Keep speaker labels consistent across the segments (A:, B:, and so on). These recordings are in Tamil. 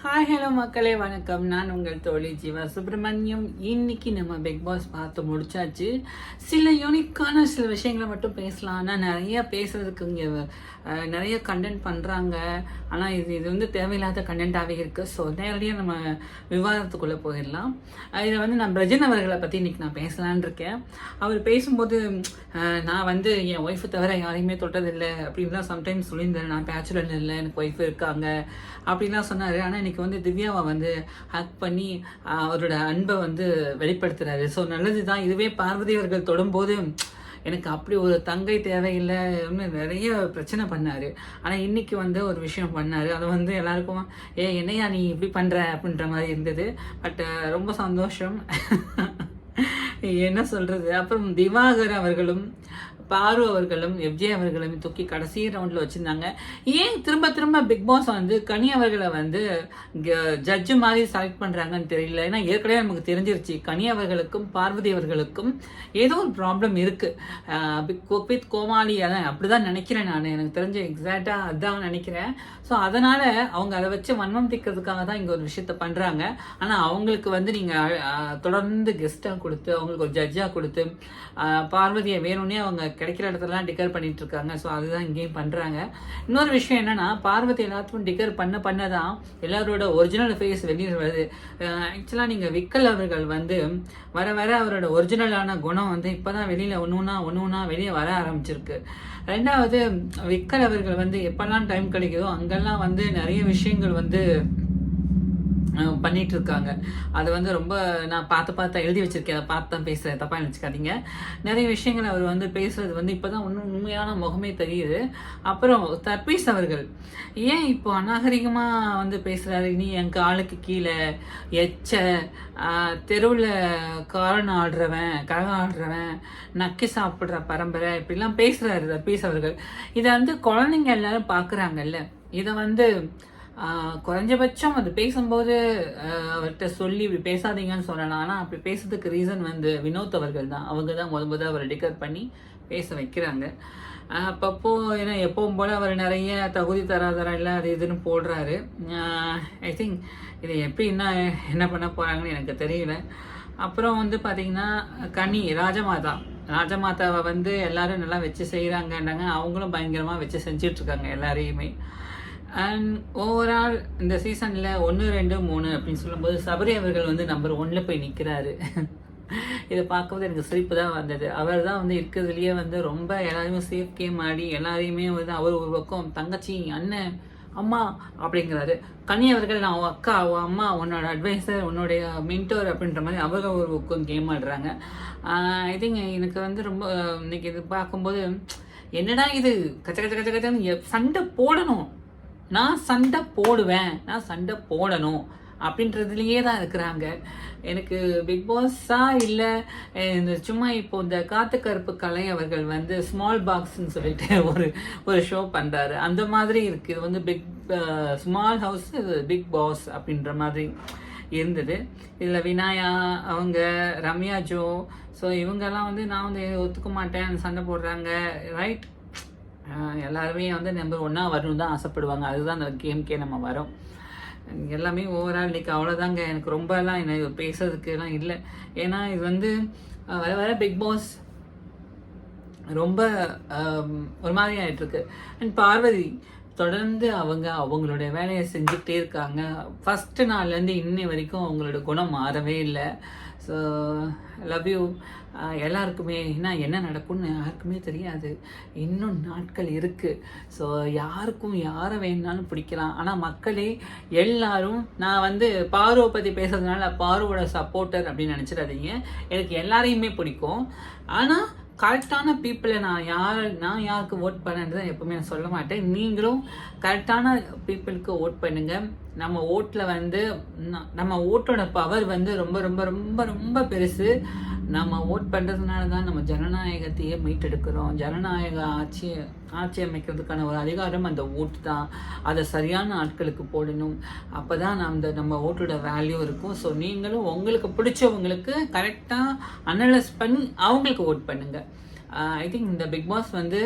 A: ஹாய் ஹலோ மக்களே வணக்கம். நான் உங்கள் தோழி ஜீவா சுப்பிரமணியம். இன்னைக்கு நம்ம பிக் பாஸ் பார்த்து முடிச்சாச்சு. சில யூனிக்கான சில விஷயங்களை மட்டும் பேசலாம். ஆனால் நிறைய பேசுறதுக்கு இங்கே நிறைய கண்டென்ட் பண்ணுறாங்க. ஆனால் இது வந்து தேவையில்லாத கண்டென்ட்டாகவே இருக்குது. ஸோ நேரடியாக நம்ம விவாதத்துக்குள்ளே போயிடலாம். இதில் வந்து நான் பிரஜன் அவர்களை பற்றி இன்னைக்கு நான் பேசலான் இருக்கேன். அவர் பேசும்போது நான் வந்து என் ஒய்ஃபை தவிர யாரையுமே தொட்டதில்லை அப்படின்லாம் சம்டைம்ஸ் சொல்லியிருந்தேன். நான் பேச்சுலர் இல்லை, எனக்கு ஒய்ஃப் இருக்காங்க அப்படின்லாம் சொன்னார். ஆனால் இன்னைக்கு வந்து திவ்யாவை வந்து ஹக் பண்ணி அவரோட அன்பை வந்து வெளிப்படுத்துறாரு. ஸோ நல்லது தான். இதுவே பார்வதி அவர்கள் தொடும்போது எனக்கு அப்படி ஒரு தங்கை தேவையில்லை, நிறைய பிரச்சனை பண்ணார். ஆனால் இன்னைக்கு வந்து ஒரு விஷயம் பண்ணார். அதை வந்து எல்லாருக்கும் என்னையா நீ இப்படி பண்ணுற அப்படின்ற மாதிரி இருந்தது. பட் ரொம்ப சந்தோஷம். என்ன சொல்கிறது. அப்புறம் திவாகர் அவர்களும் பாரு அவர்களும் எஃப்ஜே அவர்களும் தூக்கி கடைசி ரவுண்டில் வச்சுருந்தாங்க. ஏன் திரும்ப திரும்ப பிக் பாஸ் வந்து கனி அவர்களை வந்து ஜட்ஜு மாதிரி செலக்ட் பண்ணுறாங்கன்னு தெரியல. ஏன்னா ஏற்கனவே நமக்கு தெரிஞ்சிருச்சு கனி அவர்களுக்கும் பார்வதி அவர்களுக்கும் ஏதோ ஒரு ப்ராப்ளம் இருக்குது. வித் கோமாளி அதான் அப்படி தான் நினைக்கிறேன். நான் எனக்கு தெரிஞ்ச எக்ஸாக்டாக அதான் நினைக்கிறேன். ஸோ அதனால் அவங்க அதை வச்சு வன்மம் தீர்க்கிறதுக்காக தான் இங்கே ஒரு விஷயத்த பண்ணுறாங்க. ஆனால் அவங்களுக்கு வந்து நீங்கள் தொடர்ந்து கெஸ்ட்டாக கொடுத்து அவங்களுக்கு ஒரு ஜட்ஜாக கொடுத்து பார்வதியை வேணும்னே அவங்க கிடைக்கிற இடத்துலலாம் டிக்கர் பண்ணிட்டு இருக்காங்க. ஸோ அதுதான் இங்கேயும் பண்ணுறாங்க. இன்னொரு விஷயம் என்னன்னா, பார்வதி எல்லாத்துக்கும் டிக்கர் பண்ண தான் எல்லாரோட ஒரிஜினல் ஃபேஸ் வெளியே வருது. ஆக்சுவலாக நீங்கள் விக்கல் அவர்கள் வந்து வர வர அவரோட ஒரிஜினலான குணம் வந்து இப்போ தான் வெளியில் ஒன்று ஒன்றா வெளியே வர ஆரம்பிச்சிருக்கு. ரெண்டாவது, விக்கல் அவர்கள் வந்து எப்பெல்லாம் டைம் கிடைக்குதோ அங்கெல்லாம் வந்து நிறைய விஷயங்கள் வந்து பண்ணிட்டு இருக்காங்க. அது வந்து ரொம்ப நான் பார்த்து எழுதி வச்சிருக்கேன். அதை பார்த்து தான் பேசுகிறேன், தப்பாக நினச்சிக்காதீங்க. நிறைய விஷயங்கள் அவர் வந்து பேசுறது வந்து இப்போ தான் ஒன்றும் உண்மையான முகமே தெரியுது. அப்புறம் தர்பீஸ் அவர்கள் ஏன் இப்போ அநாகரிகமாக வந்து பேசுகிறாரு. நீ என் காலுக்கு கீழே எச்ச தெருவில் கரகம் ஆடுறவன் நக்கி சாப்பிட்ற பரம்பரை இப்படிலாம் பேசுகிறாரு தர்பீஸ் அவர்கள். இதை வந்து குழந்தைங்க எல்லாரும் பார்க்குறாங்கல்ல. இதை வந்து குறைஞ்சபட்சம் அது பேசும்போது அவர்கிட்ட சொல்லி இப்படி பேசாதீங்கன்னு சொல்லலாம். ஆனால் அப்படி பேசுறதுக்கு ரீசன் வந்து வினோத் அவர்கள் தான். அவங்க தான் முதல் அவரை டிக்கர் பண்ணி பேச வைக்கிறாங்க. அப்பப்போ ஏன்னா எப்பவும் போல் அவர் நிறைய தகுதி தராதரம் இல்லை அது இதுன்னு போடுறாரு. ஐ திங்க் இதை எப்படி என்ன பண்ண போகிறாங்கன்னு எனக்கு தெரியல. அப்புறம் வந்து பார்த்தீங்கன்னா கனி ராஜமாதாவை வந்து எல்லாரும் நல்லா வச்சு செய்கிறாங்கன்றாங்க. அவங்களும் பயங்கரமாக வச்சு செஞ்சிட்ருக்காங்க எல்லாரையுமே. அண்ட் ஓவரால் இந்த சீசனில் 1, 2, 3 அப்படின்னு சொல்லும்போது சபரி அவர்கள் வந்து நம்பர் 1 போய் நிற்கிறாரு. இதை பார்க்கும்போது எனக்கு சிரிப்பு தான் வந்தது. அவர் தான் வந்து இருக்கிறதுலையே வந்து ரொம்ப எல்லாரையுமே சேஃப் கேம் ஆடி எல்லாரையுமே வந்து அவர் ஒரு பக்கம் தங்கச்சி அண்ணன் அம்மா அப்படிங்கிறாரு. கனி அவர்கள் நான் அக்கா அம்மா உன்னோட அட்வைசர் உன்னுடைய மென்டோர் அப்படின்ற மாதிரி அவர்கள் ஒரு பக்கம் கேம் ஆடுறாங்க. ஐ திங்க் எனக்கு வந்து ரொம்ப இன்னைக்கு இது பார்க்கும்போது என்னடா இது கச்சன்னு சண்டை போடணும், நான் சண்டை போடுவேன், நான் சண்டை போடணும் அப்படின்றதுலையே தான் இருக்கிறாங்க. எனக்கு பிக் பாஸா இல்லை இந்த சும்மா இப்போ இந்த காத்துக்கருப்பு கலை அவர்கள் வந்து ஸ்மால் பாக்ஸ்ன்னு சொல்லிட்டு ஒரு ஷோ பண்ணுறாரு. அந்த மாதிரி இருக்குது. இது வந்து ஸ்மால் ஹவுஸ் பிக் பாஸ் அப்படின்ற மாதிரி இருந்தது. இதில் வினாயா அவங்க ரம்யா ஜோ ஸோ இவங்கெல்லாம் வந்து நான் வந்து ஒத்துக்க மாட்டேன் சண்டை போடுறாங்க. ரைட், எல்லாருமே வந்து நம்பர் 1 வரணும் தான் ஆசைப்படுவாங்க. அதுதான் அந்த கேம்கே நம்ம வரோம். எல்லாமே ஓவரால் இன்னைக்கு அவ்வளோதாங்க. எனக்கு ரொம்ப எல்லாம் என்ன பேசுறதுக்குலாம் இல்லை. ஏன்னா இது வந்து வர பிக் பாஸ் ரொம்ப ஒரு மாதிரி ஆகிட்டுருக்கு. அண்ட் பார்வதி தொடர்ந்து அவங்களுடைய வேலையை செஞ்சுக்கிட்டே இருக்காங்க. ஃபஸ்ட்டு நாள்லேருந்து இன்னை வரைக்கும் அவங்களோட குணம் மாறவே இல்லை. ஸோ லவ் யூ எல்லாருக்குமே. என்ன நடக்கும்னு யாருக்குமே தெரியாது. இன்னும் நாட்கள் இருக்குது. ஸோ யாருக்கும் யாரை வேணுனாலும் பிடிக்கலாம். ஆனால் மக்களே எல்லாரும் நான் வந்து பாருவை பற்றி பேசுறதுனால பாருவோட சப்போர்ட்டர் அப்படின்னு நினச்சிடாதீங்க. எனக்கு எல்லாரையுமே பிடிக்கும். ஆனால் கரெக்டான பீப்புளை நான் யாருக்கு ஓட் பண்ணன்றதை எப்பவுமே நான் சொல்ல மாட்டேன். நீங்களும் கரெக்டான பீப்புளுக்கு ஓட் பண்ணுங்க. நம்ம ஓட்டில் வந்து நம்ம ஓட்டோட பவர் வந்து ரொம்ப ரொம்ப ரொம்ப ரொம்ப பெருசு. நம்ம ஓட் பண்ணுறதுனால தான் நம்ம ஜனநாயகத்தையே மீட்டெடுக்கிறோம். ஜனநாயக ஆட்சி அமைக்கிறதுக்கான ஒரு அதிகாரம் அந்த ஓட்டு தான். அதை சரியான ஆட்களுக்கு போடணும். அப்போ தான் நம்ம ஓட்டோட வேல்யூ இருக்கும். ஸோ நீங்களும் உங்களுக்கு பிடிச்சவங்களுக்கு கரெக்டாக அனலைஸ் பண்ணி அவங்களுக்கு ஓட் பண்ணுங்கள். ஐ திங்க் இந்த பிக் பாஸ் வந்து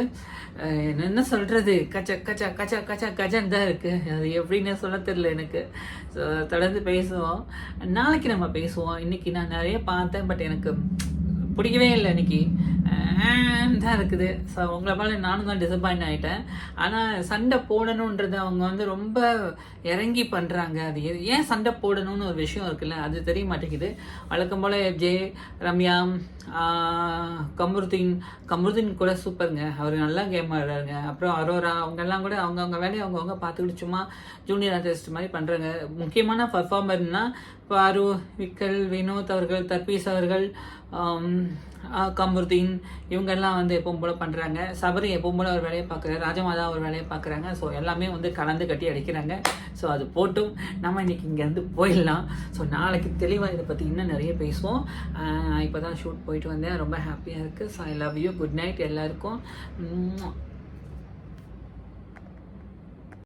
A: என்ன சொல்கிறது, கச்ச கச்ச கச்ச கச்ச கஜன்னு தான் இருக்குது. அது எப்படின்னு சொல்ல தெரியல எனக்கு. ஸோ தொடர்ந்து பேசுவோம், நாளைக்கு நம்ம பேசுவோம். இன்றைக்கி நான் நிறைய பார்த்தேன், பட் எனக்கு பிடிக்கவே இல்லை இன்னைக்கு தான் இருக்குது. ஸோ உங்களை போல நானும் தான் டிசப்பாயிண்ட் ஆகிட்டேன். ஆனால் சண்டை போடணுன்றது அவங்க வந்து ரொம்ப இறங்கி பண்ணுறாங்க. அது ஏன் சண்டை போடணும்னு ஒரு விஷயம் இருக்குல்ல, அது தெரிய மாட்டேங்குது. வழக்கம் போல் ஜே, ரம்யா, கமருதீன் கூட சூப்பருங்க, அவர் நல்லா கேம் ஆடுறாருங்க. அப்புறம் அரோரா, அவங்கெல்லாம் கூட அவங்கவுங்க வேலையை அவங்கவுங்க பார்த்துக்கிட்டு சும்மா ஜூனியர் ஆர்டிஸ்ட் மாதிரி பண்ணுறாங்க. முக்கியமான பர்ஃபார்மர்னால் பாரு, விக்கல், வினோத் அவர்கள், தர்பீஸ் அவர்கள், கமருதீன், இவங்கெல்லாம் வந்து எப்பவும் போல் பண்ணுறாங்க. சபரி எப்பவும் போல் ஒரு வேலையை பார்க்குறாரு, ராஜமாதா ஒரு வேலையை பார்க்குறாங்க. ஸோ எல்லாமே வந்து கலந்து கட்டி அடிக்கிறாங்க. ஸோ அது போட்டும் நம்ம இன்றைக்கி இங்கேருந்து போயிடலாம். ஸோ நாளைக்கு தெளிவாக இதை பற்றி இன்னும் நிறைய பேசுவோம். இப்போ தான் ஷூட் போயிட்டு வந்தேன், ரொம்ப ஹாப்பியாக இருக்குது. So I love you, good night எல்லாருக்கும்.